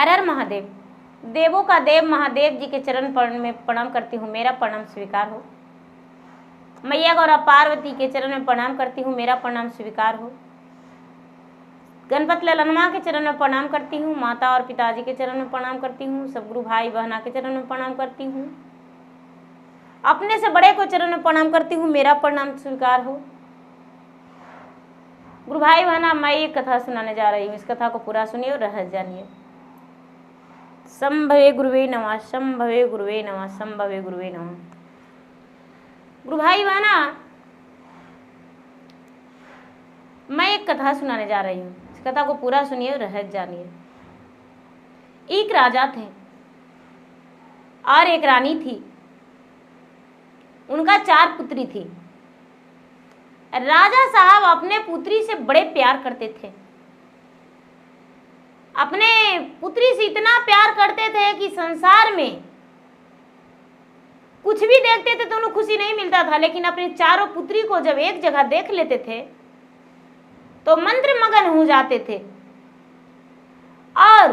हर हर महादेव। देवों का देव महादेव जी के चरण में प्रणाम करती हूँ, मेरा प्रणाम स्वीकार हो। मैया गौरा पार्वती के चरण में प्रणाम करती हूँ, मेरा प्रणाम स्वीकार हो। गणपत ललनमा के चरण में प्रणाम करती हूँ, माता और पिताजी के चरण में प्रणाम करती हूँ, सब गुरु भाई बहना के चरण में प्रणाम करती हूँ, अपने से बड़े को चरण में प्रणाम करती हूँ, मेरा प्रणाम स्वीकार हो। गुरु भाई बहना, मैं एक कथा सुनाने जा रही हूँ, इस कथा को पूरा सुनिए और रहस्य जानिए। संभवे गुरुवे नमः, संभवे गुरुवे नमः, संभवे गुरुवे नमः। गुरु भाई बहना, मैं एक कथा सुनाने जा रही हूँ, इस कथा को पूरा सुनिए और रहस्य जानिए। एक राजा थे और एक रानी थी, उनका 4 पुत्री थी। राजा साहब अपने पुत्री से बड़े प्यार करते थे, अपने पुत्री से इतना प्यार करते थे कि संसार में कुछ भी देखते थे तो उन्हें खुशी नहीं मिलता था, लेकिन अपने चारों पुत्री को जब एक जगह देख लेते थे तो मंत्र मगन हो जाते थे और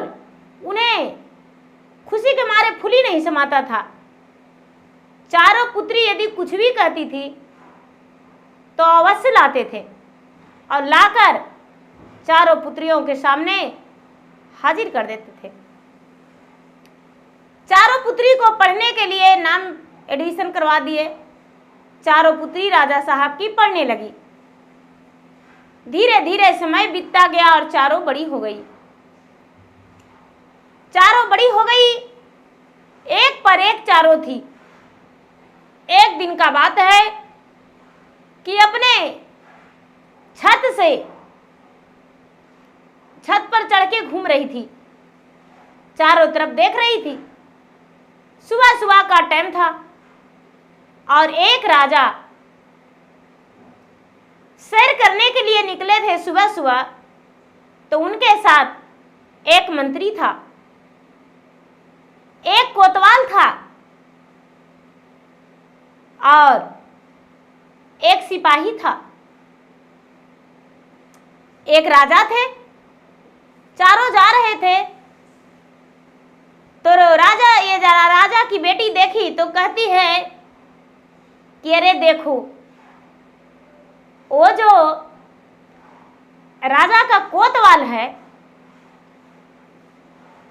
उन्हें खुशी के मारे फूली नहीं समाता था। चारों पुत्री यदि कुछ भी कहती थी तो अवश्य लाते थे और लाकर चारों पुत्रियों के सामने हाजिर कर देते थे। चारों पुत्री को पढ़ने के लिए नाम एडमिशन करवा दिए। चारों पुत्री राजा साहब की पढ़ने लगी। धीरे धीरे समय बीतता गया और चारों बड़ी हो गई। चारों बड़ी हो गई, एक पर एक चारों थी। एक दिन का बात है कि अपने छत पर चढ़ के घूम रही थी, चारों तरफ देख रही थी। सुबह सुबह का टाइम था और एक राजा सैर करने के लिए निकले थे सुबह सुबह, तो उनके साथ एक मंत्री था, एक कोतवाल था और एक सिपाही था। एक राजा थे, चारों जा रहे थे तो राजा की बेटी देखी तो कहती है कि अरे देखो, वो जो राजा का कोतवाल है,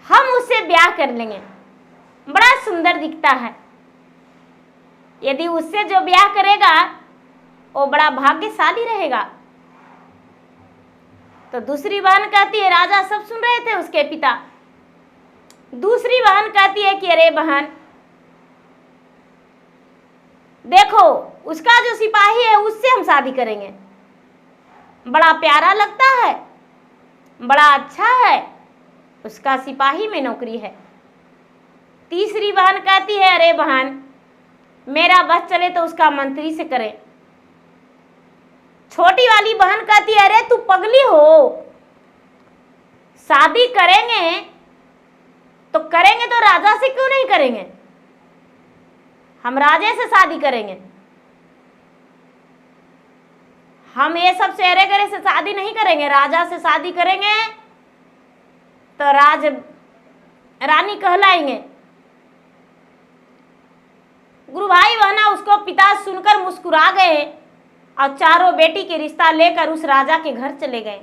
हम उससे ब्याह कर लेंगे, बड़ा सुंदर दिखता है। यदि उससे जो ब्याह करेगा वो बड़ा भाग्यशाली रहेगा। तो दूसरी बहन कहती है, राजा सब सुन रहे थे उसके पिता। दूसरी बहन कहती है कि अरे बहन देखो, उसका जो सिपाही है उससे हम शादी करेंगे, बड़ा प्यारा लगता है, बड़ा अच्छा है, उसका सिपाही में नौकरी है। तीसरी बहन कहती है, अरे बहन मेरा बस चले तो उसका मंत्री से करें। छोटी वाली बहन कहती है, अरे तू पगली हो, शादी करेंगे तो राजा से क्यों नहीं करेंगे, हम राजे से शादी करेंगे। हम ये सब सेरे गरे से शादी नहीं करेंगे, राजा से शादी करेंगे तो रानी कहलाएंगे। गुरु भाई बहना, उसको पिता सुनकर मुस्कुरा गए और चारों बेटी के रिश्ता लेकर उस राजा के घर चले गए।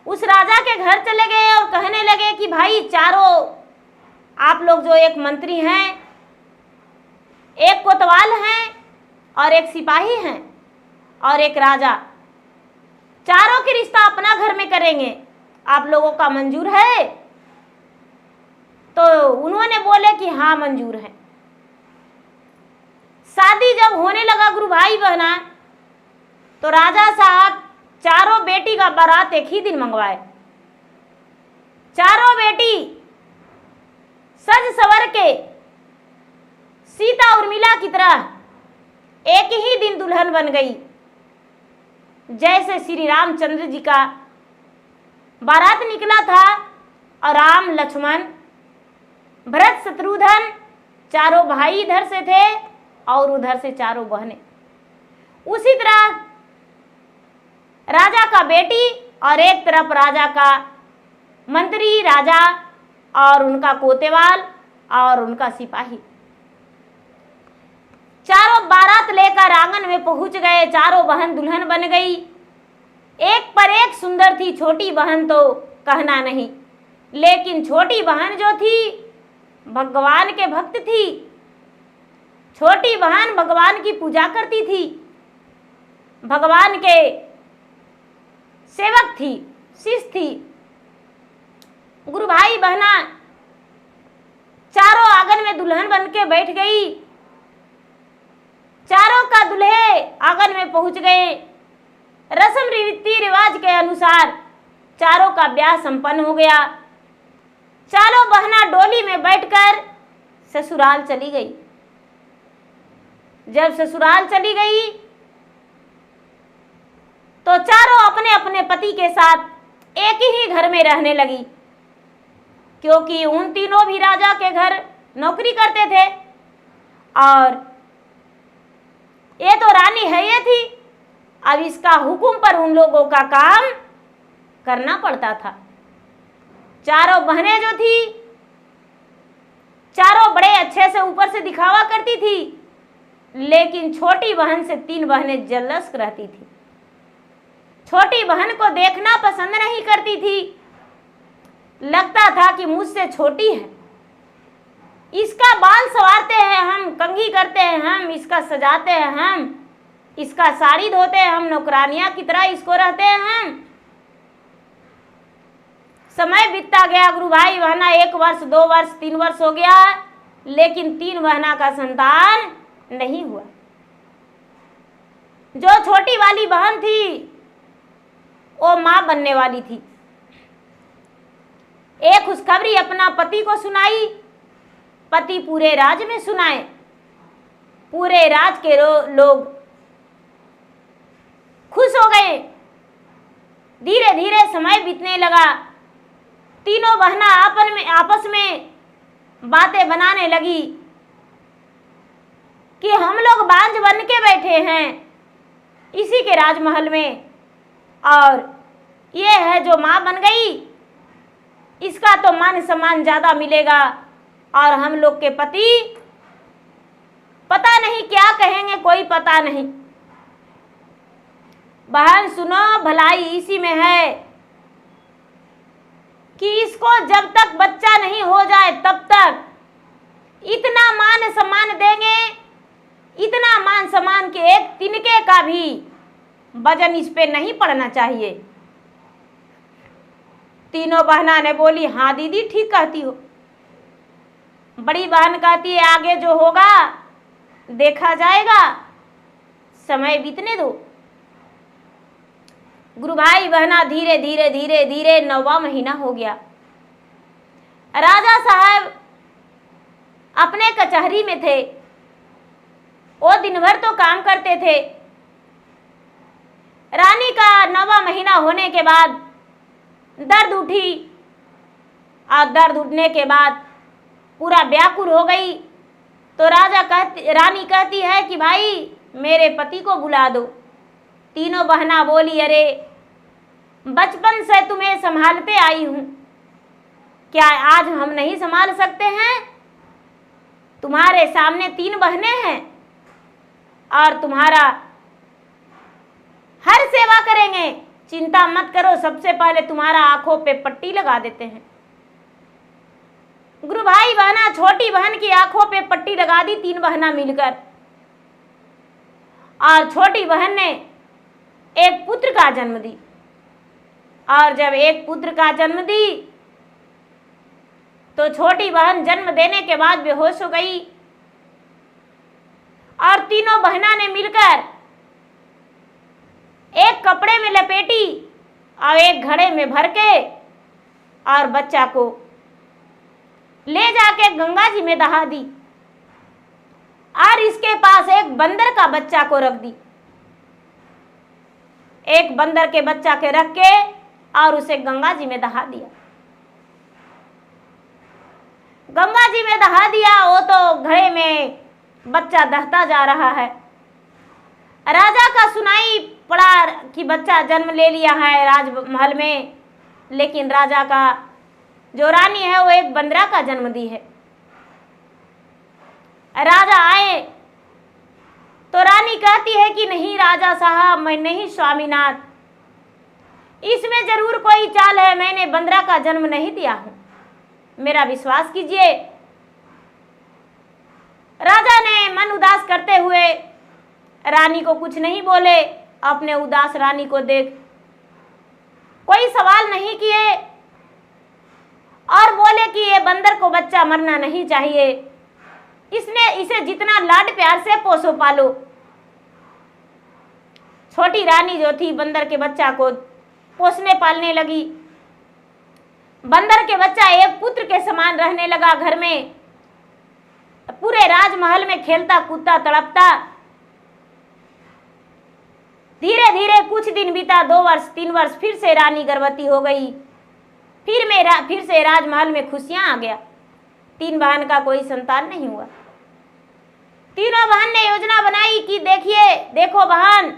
उस राजा के घर चले गए और कहने लगे कि भाई चारों आप लोग जो एक मंत्री हैं, एक कोतवाल हैं और एक सिपाही हैं और एक राजा, चारों के रिश्ता अपना घर में करेंगे, आप लोगों का मंजूर है? तो उन्होंने बोले कि हाँ मंजूर है। शादी जब होने लगा गुरु भाई बहना, तो राजा साहब चारों बेटी का बारात एक ही दिन मंगवाए। चारों बेटी सज सवर के सीता उर्मिला की तरह एक ही दिन दुल्हन बन गई। जैसे श्री रामचंद्र जी का बारात निकला था और राम लक्ष्मण भरत शत्रुघ्न चारों भाई इधर से थे और उधर से चारों बहनें, उसी तरह राजा का बेटी और एक तरफ राजा का मंत्री, राजा और उनका कोतवाल और उनका सिपाही चारों बारात लेकर आंगन में पहुंच गए। चारों बहन दुल्हन बन गई। एक पर एक सुंदर थी। छोटी बहन तो कहना नहीं, लेकिन छोटी बहन जो थी भगवान के भक्त थी। छोटी बहन भगवान की पूजा करती थी, भगवान के सेवक थी, शिष्य थी। गुरु भाई बहना चारों आंगन में दुल्हन बन के बैठ गई। चारों का दूल्हे आंगन में पहुंच गए। रस्म रीति रिवाज के अनुसार चारों का ब्याह संपन्न हो गया। चारों बहना डोली में बैठकर ससुराल चली गई। जब ससुराल चली गई तो चारों अपने अपने पति के साथ एक ही घर में रहने लगी, क्योंकि उन तीनों भी राजा के घर नौकरी करते थे और ये तो रानी है ये थी। अब इसका हुक्म पर उन लोगों का काम करना पड़ता था। चारों बहनें जो थी चारों बड़े अच्छे से ऊपर से दिखावा करती थी, लेकिन छोटी बहन से तीन बहनें जलस रहती थी। छोटी बहन को देखना पसंद नहीं करती थी। लगता था कि मुझसे छोटी है, इसका बाल संवारते हैं हम, कंघी करते हैं हम, इसका सजाते हैं हम, इसका साड़ी धोते हैं हम, नौकरानियां की तरह इसको रहते हैं हम। समय बीतता गया गुरु भाई बहना, 1 वर्ष 2 वर्ष 3 वर्ष हो गया, लेकिन 3 बहना का संतान नहीं हुआ। जो छोटी वाली बहन थी वो मां बनने वाली थी। एक खुशखबरी अपना पति को सुनाई। पति पूरे राज में सुनाए। पूरे राज के लोग खुश हो गए। धीरे धीरे समय बीतने लगा। तीनों बहना आपस में बातें बनाने लगी कि हम लोग बांझ बन के बैठे हैं इसी के राजमहल में, और ये है जो माँ बन गई, इसका तो मान सम्मान ज्यादा मिलेगा, और हम लोग के पति पता नहीं क्या कहेंगे, कोई पता नहीं। बहन सुनो, भलाई इसी में है कि इसको जब तक बच्चा नहीं हो जाए तब तक इतना मान सम्मान देंगे, इतना मान सम्मान के एक तिनके का भी वजन इस पे नहीं पड़ना चाहिए। तीनों बहना ने बोली, हाँ दीदी ठीक कहती हो। बड़ी बहन कहती है, आगे जो होगा देखा जाएगा, समय बीतने दो। गुरु भाई बहना धीरे धीरे धीरे धीरे 9वां महीना हो गया। राजा साहब अपने कचहरी में थे। वो दिन भर तो काम करते थे। रानी का 9वां महीना होने के बाद दर्द उठी, और दर्द उठने के बाद पूरा व्याकुल हो गई। तो रानी कहती है कि भाई मेरे पति को बुला दो। तीनों बहना बोली, अरे बचपन से तुम्हें संभालते आई हूं, क्या आज हम नहीं संभाल सकते हैं? तुम्हारे सामने 3 बहनें हैं और तुम्हारा हर सेवा करेंगे, चिंता मत करो, सबसे पहले तुम्हारा आंखों पे पट्टी लगा देते हैं। गुरु भाई बहना छोटी बहन की आंखों पे पट्टी लगा दी 3 बहना मिलकर, और छोटी बहन ने एक पुत्र का जन्म दी। और जब एक पुत्र का जन्म दी तो छोटी बहन जन्म देने के बाद बेहोश हो गई, और तीनों बहना ने मिलकर एक कपड़े में लपेटी और एक घड़े में भर के और बच्चा को ले जाके गंगा जी में दहा दी, और इसके पास एक बंदर का बच्चा को रख दी। एक बंदर के बच्चा के रख के और उसे गंगा जी में दहा दिया। गंगा जी में दहा दिया। वो तो घड़े में बच्चा दहता जा रहा है। राजा का सुनाई पड़ा कि बच्चा जन्म ले लिया है राजमहल में, लेकिन राजा का जो रानी है वो एक बंदरा का जन्म दी है। राजा आए तो रानी कहती है कि नहीं राजा साहब, मैं नहीं स्वामीनाथ, इसमें जरूर कोई चाल है, मैंने बंदरा का जन्म नहीं दिया हूं, मेरा विश्वास कीजिए। राजा ने मन उदास करते हुए रानी को कुछ नहीं बोले। अपने उदास रानी को देख कोई सवाल नहीं किए और बोले कि ये बंदर को बच्चा मरना नहीं चाहिए, इसे जितना लाड प्यार से पोसो पालो। छोटी रानी जो थी बंदर के बच्चा को पोसने पालने लगी। बंदर के बच्चा एक पुत्र के समान रहने लगा घर में, पूरे राजमहल में खेलता कूदता तड़पता। धीरे धीरे कुछ दिन बीता, 2 वर्ष 3 वर्ष, फिर से रानी गर्भवती हो गई। फिर से राजमहल में खुशियां आ गया। 3 बहन का कोई संतान नहीं हुआ। तीनों बहन ने योजना बनाई कि देखो बहन,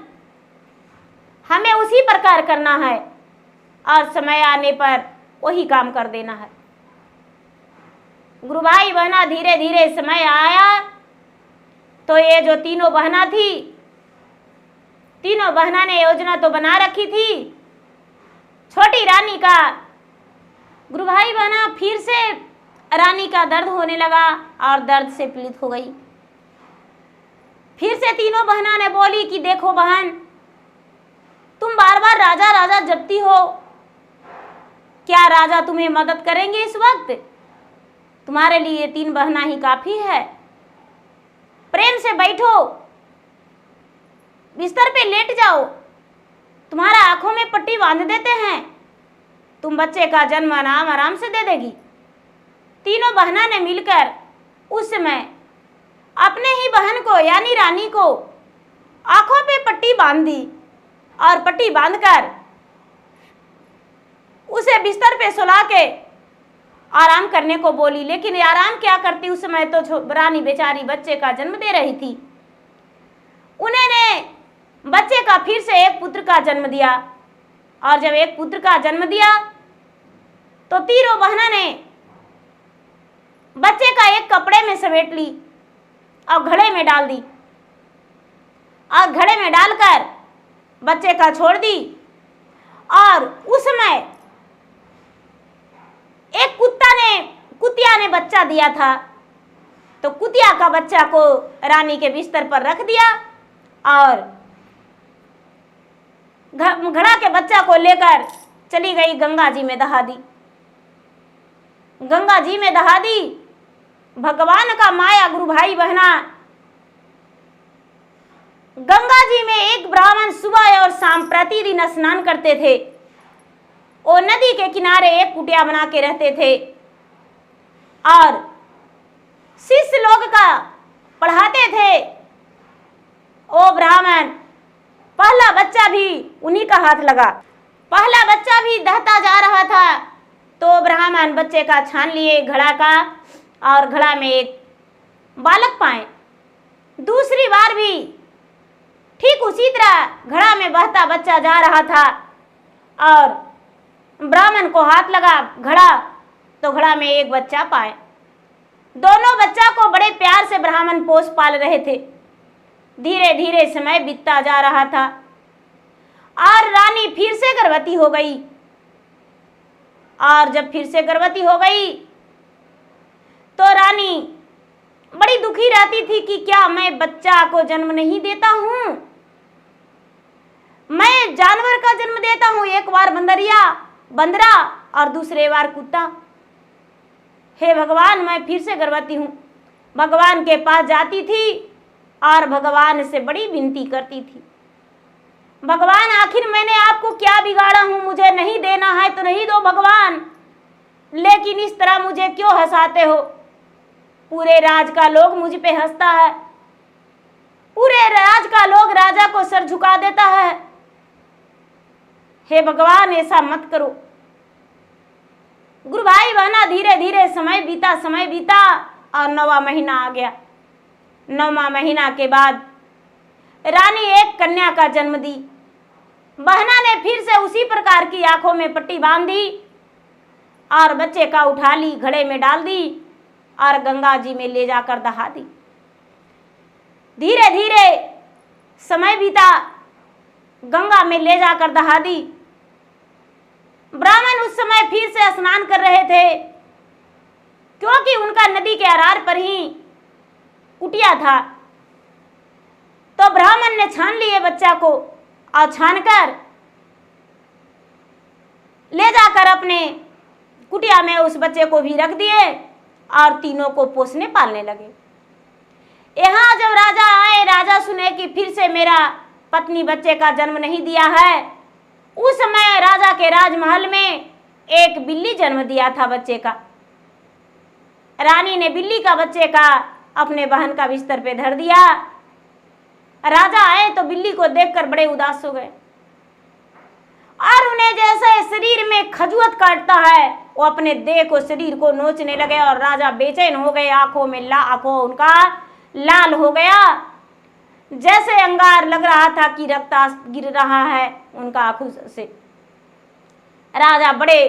हमें उसी प्रकार करना है और समय आने पर वही काम कर देना है। गुरु भाई बहना धीरे धीरे समय आया तो ये जो तीनों बहना थी, तीनों बहना ने योजना तो बना रखी थी। छोटी रानी का, गुरु भाई बहना फिर से रानी का दर्द होने लगा और दर्द से पीड़ित हो गई। फिर से तीनों बहना ने बोली कि देखो बहन, तुम बार बार राजा राजा जपती हो, क्या राजा तुम्हें मदद करेंगे इस वक्त? तुम्हारे लिए 3 बहना ही काफी है। प्रेम से बैठो, बिस्तर पे लेट जाओ, तुम्हारा आंखों में पट्टी बांध देते हैं, तुम बच्चे का जन्म आराम से दे देगी। तीनों बहना ने मिलकर उस समय अपने ही बहन को यानी रानी को आंखों पे पट्टी बांध दी और पट्टी बांधकर उसे बिस्तर पे सुला के आराम करने को बोली। लेकिन आराम क्या करती, उस समय तो रानी बेचारी बच्चे का जन्म दे रही थी। उन्होंने बच्चे का फिर से एक पुत्र का जन्म दिया और जब एक पुत्र का जन्म दिया तो तीनों बहना ने बच्चे का एक कपड़े में समेट ली और घड़े में डाल दी और घड़े में डालकर बच्चे का छोड़ दी। और उस समय एक कुतिया ने बच्चा दिया था, तो कुतिया का बच्चा को रानी के बिस्तर पर रख दिया और घड़ा के बच्चा को लेकर चली गई गंगा जी में दहा दी। गंगा जी में दहा दी। भगवान का माया गुरु भाई बहना, गंगा जी में एक ब्राह्मण सुबह और शाम प्रतिदिन स्नान करते थे। वो नदी के किनारे एक कुटिया बना के रहते थे और शिष्य लोग का पढ़ाते थे। वो ब्राह्मण पहला बच्चा भी उन्हीं का हाथ लगा। पहला बच्चा भी दहता जा रहा था तो ब्राह्मण बच्चे का छान लिए घड़ा का और घड़ा में एक बालक पाए। दूसरी बार भी ठीक उसी तरह घड़ा में बहता बच्चा जा रहा था और ब्राह्मण को हाथ लगा घड़ा तो घड़ा में एक बच्चा पाए। दोनों बच्चा को बड़े प्यार से ब्राह्मण पोस पाल रहे थे। धीरे धीरे समय बीतता जा रहा था और रानी फिर से गर्भवती हो गई। और जब फिर से गर्भवती हो गई तो रानी बड़ी दुखी रहती थी कि क्या मैं बच्चा को जन्म नहीं देता हूं, मैं जानवर का जन्म देता हूं, एक बार बंदरा और दूसरे बार कुत्ता। हे भगवान, मैं फिर से गर्भवती हूं। भगवान के पास जाती थी और भगवान से बड़ी विनती करती थी, भगवान आखिर मैंने आपको क्या बिगाड़ा हूं, मुझे नहीं देना है तो नहीं दो भगवान, लेकिन इस तरह मुझे क्यों हंसाते हो? पूरे राज का लोग मुझ पे हंसता है, पूरे राज का लोग राजा को सर झुका देता है। हे भगवान ऐसा मत करो। गुरु भाई बहना धीरे धीरे समय बीता और 9वां महीना आ गया। 9वां महीना के बाद रानी एक कन्या का जन्म दी। बहना ने फिर से उसी प्रकार की आंखों में पट्टी बांध दी और बच्चे का उठा ली, घड़े में डाल दी और गंगा जी में ले जाकर दहा दी। धीरे धीरे समय बीता, गंगा में ले जाकर दहा दी। ब्राह्मण उस समय फिर से स्नान कर रहे थे, क्योंकि उनका नदी के अरार पर ही कुटिया था। तो ब्राह्मण ने छान लिए बच्चा को और छानकर ले जाकर अपने कुटिया में उस बच्चे को भी रख दिए और तीनों को पोसने पालने लगे। यहाँ जब राजा आए, राजा सुने कि फिर से मेरा पत्नी बच्चे का जन्म नहीं दिया है। उस समय राजा के राजमहल में एक बिल्ली जन्म दिया था बच्चे का। रानी ने बिल्ली का बच्चे का अपने बहन का बिस्तर पे धर दिया। राजा आए तो बिल्ली को देखकर बड़े उदास हो गए और उन्हें जैसे शरीर में खजुआत काटता है, वो अपने देह को, शरीर को नोचने लगे और राजा बेचैन हो गए। आंखों उनका लाल हो गया, जैसे अंगार लग रहा था कि रक्त गिर रहा है उनका आंखों से। राजा बड़े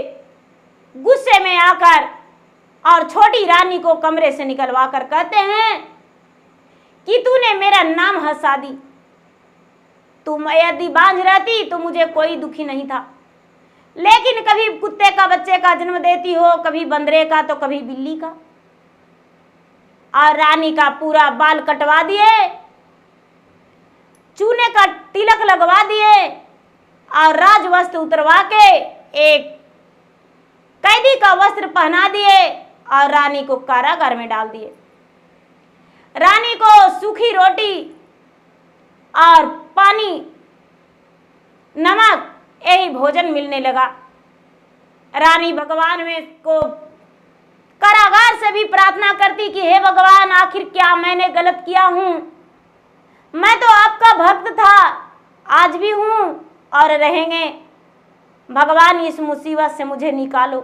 गुस्से में आकर और छोटी रानी को कमरे से निकलवा कर कहते हैं कि तूने मेरा नाम हंसा दी। तुम यदि बांझ रहती तो मुझे कोई दुखी नहीं था, लेकिन कभी कुत्ते का बच्चे का जन्म देती हो, कभी बंदरे का तो कभी बिल्ली का। और रानी का पूरा बाल कटवा दिए, चूने का तिलक लगवा दिए और राज वस्त्र उतरवा के एक कैदी का वस्त्र पहना दिए और रानी को कारागार में डाल दिए। रानी को सूखी रोटी और पानी, नमक, यही भोजन मिलने लगा। रानी भगवान में को कारागार से भी प्रार्थना करती कि हे भगवान, आखिर क्या मैंने गलत किया हूँ? मैं तो आपका भक्त था, आज भी हूँ और रहेंगे। भगवान इस मुसीबत से मुझे निकालो।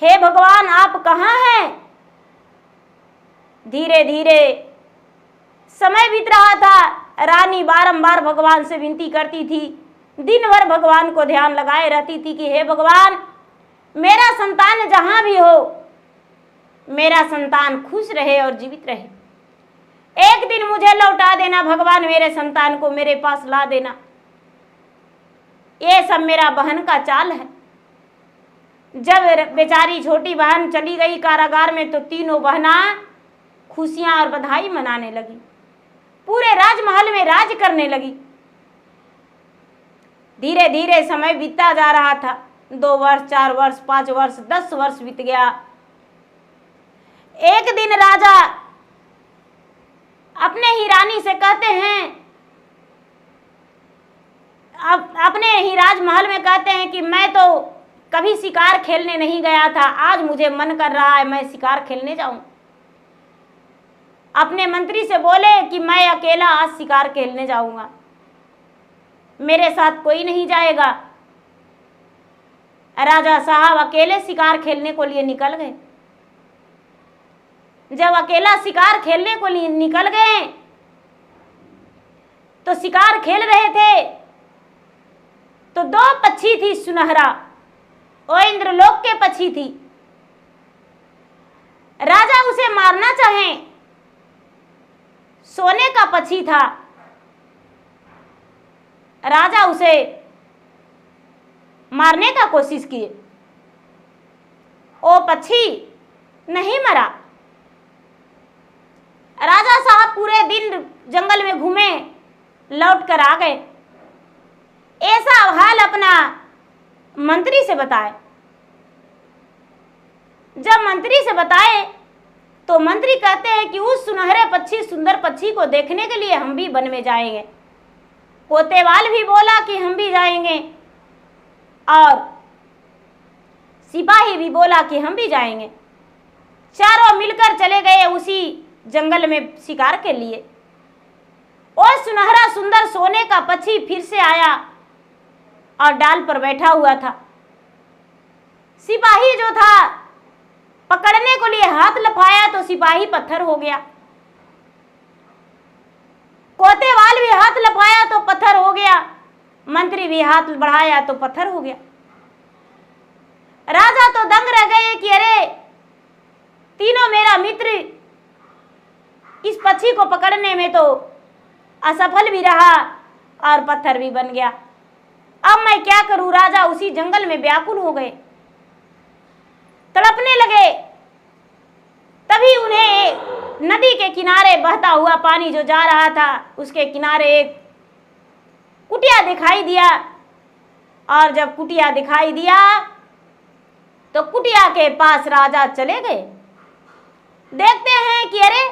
हे भगवान, आप कहाँ हैं? धीरे धीरे समय बीत रहा था। रानी बारंबार भगवान से विनती करती थी, दिन भर भगवान को ध्यान लगाए रहती थी कि हे भगवान, मेरा संतान जहां भी हो, मेरा संतान खुश रहे और जीवित रहे। एक दिन मुझे लौटा देना भगवान, मेरे संतान को मेरे पास ला देना। ये सब मेरा बहन का चाल है। जब बेचारी छोटी बहन चली गई कारागार में तो तीनों बहना खुशियां और बधाई मनाने लगी, पूरे राजमहल में राज करने लगी। धीरे धीरे समय बीतता जा रहा था। 2 वर्ष, 4 वर्ष, 5 वर्ष, 10 वर्ष बीत गया। एक दिन राजा अपने ही रानी से कहते हैं, अपने ही राजमहल में कहते हैं कि मैं तो कभी शिकार खेलने नहीं गया था, आज मुझे मन कर रहा है मैं शिकार खेलने जाऊं। अपने मंत्री से बोले कि मैं अकेला आज शिकार खेलने जाऊंगा, मेरे साथ कोई नहीं जाएगा। राजा साहब अकेले शिकार खेलने को लिए निकल गए। जब अकेला शिकार खेलने को लिए निकल गए तो शिकार खेल रहे थे तो 2 पक्षी थी सुनहरा, वो इंद्रलोक के पक्षी थी। राजा उसे मारना चाहे, सोने का पक्षी था। राजा उसे मारने का कोशिश किए, वो पक्षी नहीं मरा। राजा साहब पूरे दिन जंगल में घूमे, लौट कर आ गए। ऐसा हाल अपना मंत्री से बताए। जब मंत्री से बताए तो मंत्री कहते हैं कि उस सुनहरे पक्षी, सुंदर पक्षी को देखने के लिए हम भी वन में जाएंगे। कोतवाल भी बोला कि हम भी जाएंगे और सिपाही भी बोला कि हम भी जाएंगे। चारों मिलकर चले गए उसी जंगल में शिकार के लिए। और सुनहरा सुंदर सोने का पक्षी फिर से आया और डाल पर बैठा हुआ था। सिपाही जो था पकड़ने को लिए हाथ लफाया तो सिपाही पत्थर हो गया। कोतवाल भी हाथ लफाया तो पत्थर हो गया। मंत्री भी हाथ बढ़ाया तो पत्थर हो गया। राजा तो दंग रह गए कि अरे तीनों मेरा मित्र इस पक्षी को पकड़ने में तो असफल भी रहा और पत्थर भी बन गया। अब मैं क्या करूं? राजा उसी जंगल में व्याकुल हो गए, तड़पने लगे। तभी उन्हें नदी के किनारे बहता हुआ पानी जो जा रहा था उसके किनारे एक कुटिया दिखाई दिया। और जब कुटिया दिखाई दिया तो कुटिया के पास राजा चले गए। देखते हैं कि अरे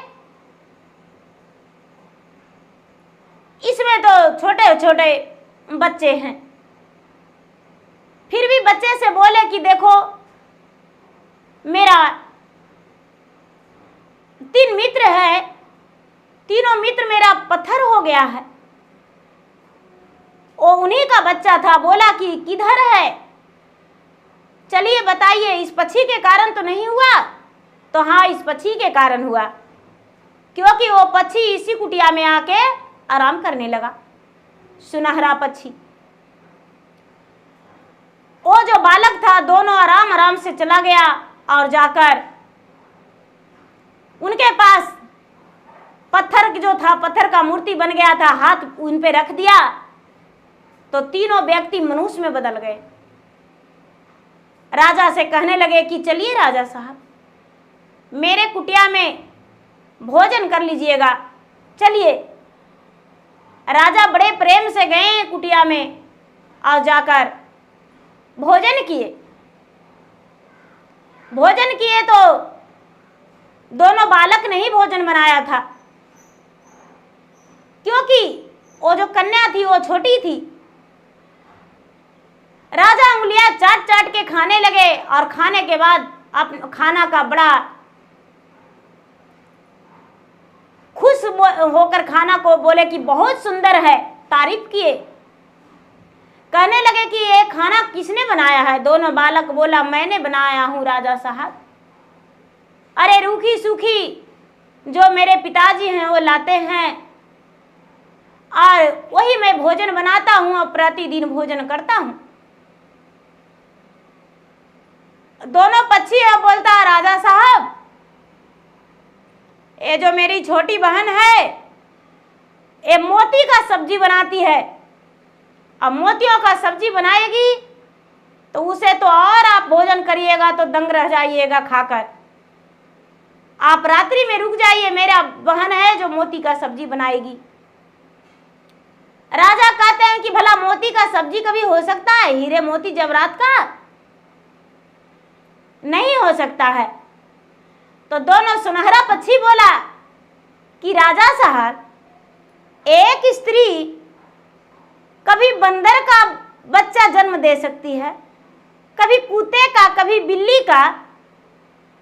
इसमें तो छोटे छोटे बच्चे हैं। फिर भी बच्चे से बोले कि देखो मेरा 3 मित्र है, तीनों मित्र मेरा पत्थर हो गया है। वो उन्हीं का बच्चा था। बोला कि किधर है, चलिए बताइए, इस पक्षी के कारण तो नहीं हुआ? तो हाँ, इस पक्षी के कारण हुआ, क्योंकि वो पक्षी इसी कुटिया में आके आराम करने लगा, सुनहरा पक्षी। वो जो बालक था दोनों आराम आराम से चला गया और जाकर उनके पास पत्थर जो था, पत्थर का मूर्ति बन गया था, हाथ उन पे रख दिया तो तीनों व्यक्ति मनुष्य में बदल गए। राजा से कहने लगे कि चलिए राजा साहब, मेरे कुटिया में भोजन कर लीजिएगा, चलिए। राजा बड़े प्रेम से गए कुटिया में और जाकर भोजन किए। भोजन किए तो दोनों बालक ने ही भोजन बनाया था, क्योंकि वो जो कन्या थी वो छोटी थी। राजा उंगलियां चाट चाट के खाने लगे और खाने के बाद खाना का बड़ा खुश होकर खाना को बोले कि बहुत सुंदर है, तारीफ किए। कहने लगे कि ये खाना किसने बनाया है? दोनों बालक बोला मैंने बनाया हूं राजा साहब। अरे रूखी सूखी जो मेरे पिताजी हैं वो लाते हैं और वही मैं भोजन बनाता हूं और प्रतिदिन भोजन करता हूं। दोनों पक्षी है बोलता राजा साहब, ये जो मेरी छोटी बहन है ये मोती का सब्जी बनाती है, अब मोतियों का सब्जी बनाएगी तो उसे तो और आप भोजन करिएगा तो दंग रह जाइएगा खाकर। आप रात्रि में रुक जाइए, मेरा बहन है जो मोती का सब्जी बनाएगी। राजा कहते हैं कि भला मोती का सब्जी कभी हो सकता है? हीरे मोती जवाहरात का नहीं हो सकता है। तो दोनों सुनहरा पक्षी बोला कि राजा साहब, एक स्त्री कभी बंदर का बच्चा जन्म दे सकती है, कभी कुत्ते का, कभी बिल्ली का,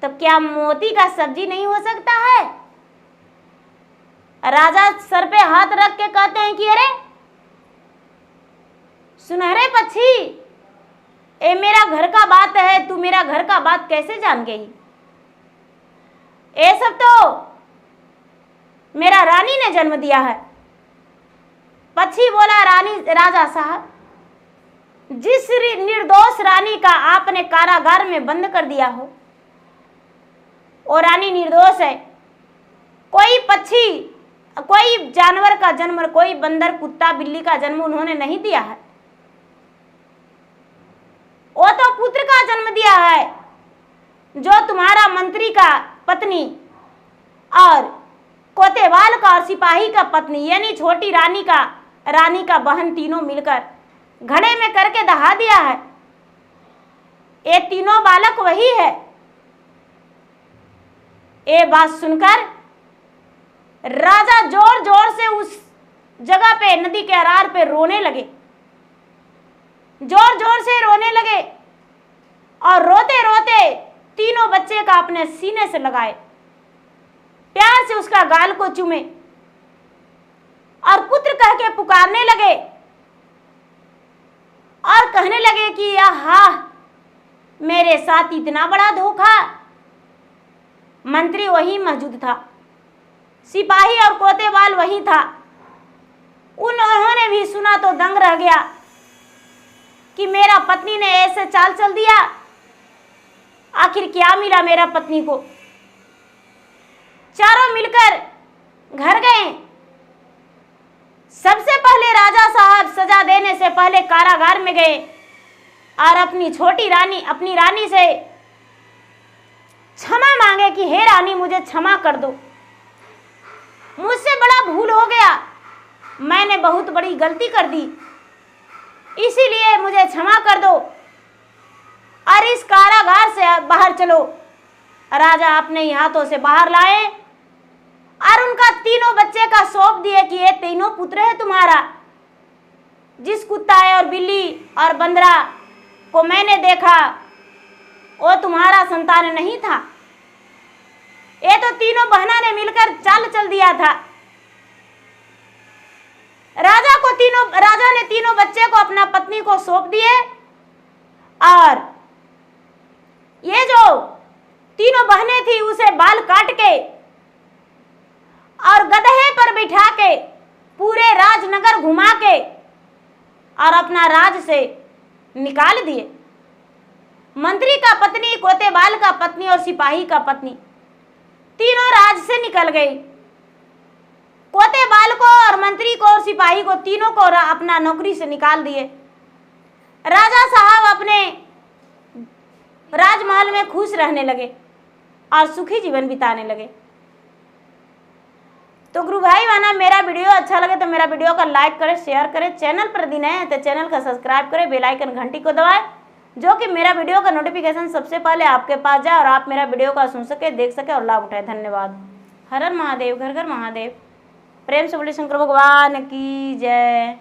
तो क्या मोती का सब्जी नहीं हो सकता है? राजा सर पे हाथ रख के कहते हैं कि अरे सुनहरे पक्षी, ये मेरा घर का बात है, तू मेरा घर का बात कैसे जान गई? ये सब तो मेरा रानी ने जन्म दिया है। पक्षी बोला रानी, राजा साहब, जिस निर्दोष रानी का आपने कारागार में बंद कर दिया हो वो रानी निर्दोष है। कोई पक्षी, कोई जानवर का जन्म, कोई बंदर, कुत्ता, बिल्ली का जन्म उन्होंने नहीं दिया है। वो तो पुत्र का जन्म दिया है, जो तुम्हारा मंत्री का पत्नी और कोतवाल का और सिपाही का पत्नी यानी छोटी रानी का बहन तीनों मिलकर घड़े में करके दहा दिया है। ये तीनों बालक वही है। ये बात सुनकर राजा जोर जोर से उस जगह पे, नदी के अरार पे रोने लगे, जोर जोर से रोने लगे और रोते रोते तीनों बच्चे का अपने सीने से लगाए, प्यार से उसका गाल को चूमे और पुत्र कह के पुकारने लगे और कहने लगे कि आहा, मेरे साथ इतना बड़ा धोखा। मंत्री वही मौजूद था, सिपाही और कोतवाल वही था। उन्होंने भी सुना तो दंग रह गया कि मेरा पत्नी ने ऐसे चाल चल दिया आखिर क्या मिला मेरा पत्नी को। चारों मिलकर घर गए। सबसे पहले राजा साहब सजा देने से पहले कारागार में गए और अपनी छोटी रानी, अपनी रानी से क्षमा मांगे कि हे रानी, मुझे क्षमा कर दो, मुझसे बड़ा भूल हो गया, मैंने बहुत बड़ी गलती कर दी, इसीलिए मुझे क्षमा कर दो और इस कारागार से बाहर चलो। राजा अपने ही हाथों से बाहर लाए और उनका तीनों बच्चे का सौंप दिए कि ये तीनों पुत्र है तुम्हारा। जिस कुत्ता है और बिल्ली और बंदरा को मैंने देखा वो तुम्हारा संतान नहीं था, ये तो तीनों बहना ने मिलकर चाल चल दिया था। राजा ने तीनों बच्चे को अपना पत्नी को सौंप दिए और ये जो तीनों बहनें थी उसे बाल काट के और गधे पर बिठा के पूरे राजनगर घुमा के और अपना राज से निकाल दिए। मंत्री का पत्नी, कोतेवाल का पत्नी और सिपाही का पत्नी तीनों राज से निकल गई। कोतेवाल को और मंत्री को और सिपाही को, तीनों को अपना नौकरी से निकाल दिए। राजा साहब अपने राजमहल में खुश रहने लगे और सुखी जीवन बिताने लगे। तो गुरु भाई बहना, मेरा वीडियो अच्छा लगे तो मेरा वीडियो का लाइक करें, शेयर करें। चैनल पर यदि नए हैं तो चैनल का सब्सक्राइब करें, बेल आइकन घंटी को दबाएं, जो कि मेरा वीडियो का नोटिफिकेशन सबसे पहले आपके पास जाए और आप मेरा वीडियो का सुन सके, देख सके और लाभ उठाए। धन्यवाद। हर हर महादेव, घर घर महादेव। प्रेम से बोले शंकर भगवान की जय।